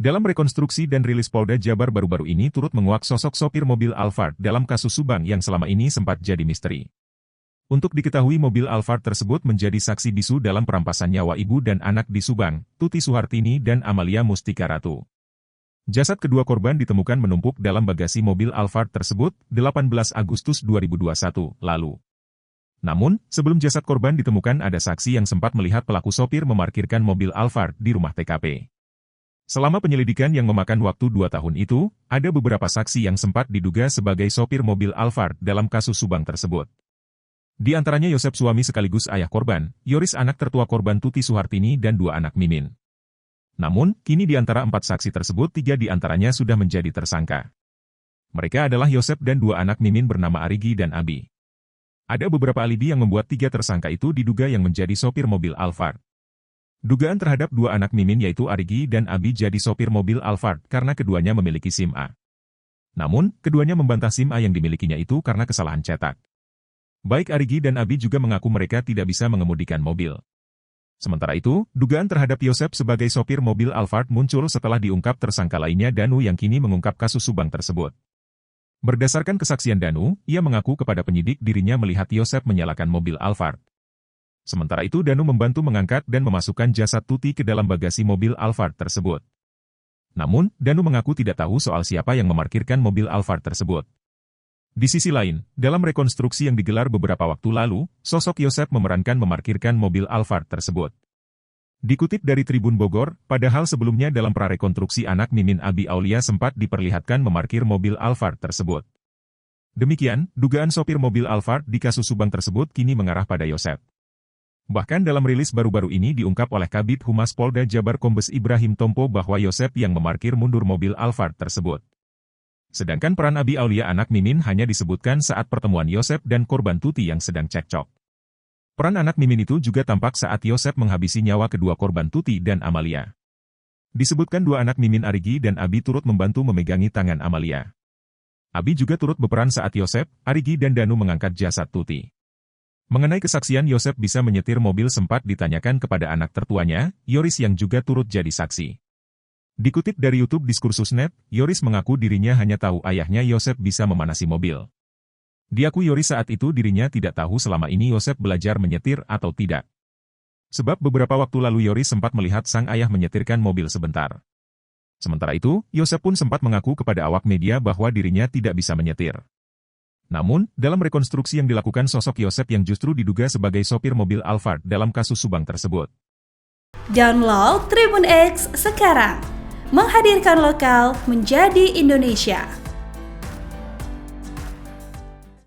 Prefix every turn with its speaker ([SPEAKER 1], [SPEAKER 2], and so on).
[SPEAKER 1] Dalam rekonstruksi dan rilis Polda Jabar baru-baru ini turut menguak sosok sopir mobil Alphard dalam kasus Subang yang selama ini sempat jadi misteri. Untuk diketahui mobil Alphard tersebut menjadi saksi bisu dalam perampasan nyawa ibu dan anak di Subang, Tuti Suhartini dan Amalia Mustika Ratu. Jasad kedua korban ditemukan menumpuk dalam bagasi mobil Alphard tersebut 18 Agustus 2021 lalu. Namun, sebelum jasad korban ditemukan ada saksi yang sempat melihat pelaku sopir memarkirkan mobil Alphard di rumah TKP. Selama penyelidikan yang memakan waktu 2 tahun itu, ada beberapa saksi yang sempat diduga sebagai sopir mobil Alphard dalam kasus Subang tersebut. Di antaranya Yosep suami sekaligus ayah korban, Yoris anak tertua korban Tuti Suhartini dan 2 anak Mimin. Namun, kini di antara 4 saksi tersebut 3 di antaranya sudah menjadi tersangka. Mereka adalah Yosep dan 2 anak Mimin bernama Arigi dan Abi. Ada beberapa alibi yang membuat 3 tersangka itu diduga yang menjadi sopir mobil Alphard. Dugaan terhadap 2 anak Mimin yaitu Arigi dan Abi jadi sopir mobil Alphard karena keduanya memiliki SIM A. Namun, keduanya membantah SIM A yang dimilikinya itu karena kesalahan cetak. Baik Arigi dan Abi juga mengaku mereka tidak bisa mengemudikan mobil. Sementara itu, dugaan terhadap Yosep sebagai sopir mobil Alphard muncul setelah diungkap tersangka lainnya Danu yang kini mengungkap kasus Subang tersebut. Berdasarkan kesaksian Danu, ia mengaku kepada penyidik dirinya melihat Yosep menyalakan mobil Alphard. Sementara itu Danu membantu mengangkat dan memasukkan jasad Tuti ke dalam bagasi mobil Alphard tersebut. Namun, Danu mengaku tidak tahu soal siapa yang memarkirkan mobil Alphard tersebut. Di sisi lain, dalam rekonstruksi yang digelar beberapa waktu lalu, sosok Yosep memerankan memarkirkan mobil Alphard tersebut. Dikutip dari Tribun Bogor, padahal sebelumnya dalam prarekonstruksi anak Mimin Abi Aulia sempat diperlihatkan memarkir mobil Alphard tersebut. Demikian, dugaan sopir mobil Alphard di kasus Subang tersebut kini mengarah pada Yosep. Bahkan dalam rilis baru-baru ini diungkap oleh Kabid Humas Polda Jabar Kombes Ibrahim Tompo bahwa Yosep yang memarkir mundur mobil Alphard tersebut. Sedangkan peran Abi Aulia anak Mimin hanya disebutkan saat pertemuan Yosep dan korban Tuti yang sedang cekcok. Peran anak Mimin itu juga tampak saat Yosep menghabisi nyawa kedua korban Tuti dan Amalia. Disebutkan 2 anak Mimin Arigi dan Abi turut membantu memegangi tangan Amalia. Abi juga turut berperan saat Yosep, Arigi dan Danu mengangkat jasad Tuti. Mengenai kesaksian Yosep bisa menyetir mobil sempat ditanyakan kepada anak tertuanya, Yoris yang juga turut jadi saksi. Dikutip dari YouTube Diskursus.net, Yoris mengaku dirinya hanya tahu ayahnya Yosep bisa memanasi mobil. Diakui Yoris saat itu dirinya tidak tahu selama ini Yosep belajar menyetir atau tidak. Sebab beberapa waktu lalu Yoris sempat melihat sang ayah menyetirkan mobil sebentar. Sementara itu, Yosep pun sempat mengaku kepada awak media bahwa dirinya tidak bisa menyetir. Namun, dalam rekonstruksi yang dilakukan sosok Yosep yang justru diduga sebagai sopir mobil Alphard dalam kasus Subang tersebut.
[SPEAKER 2] Download Tribun X sekarang, menghadirkan lokal menjadi Indonesia.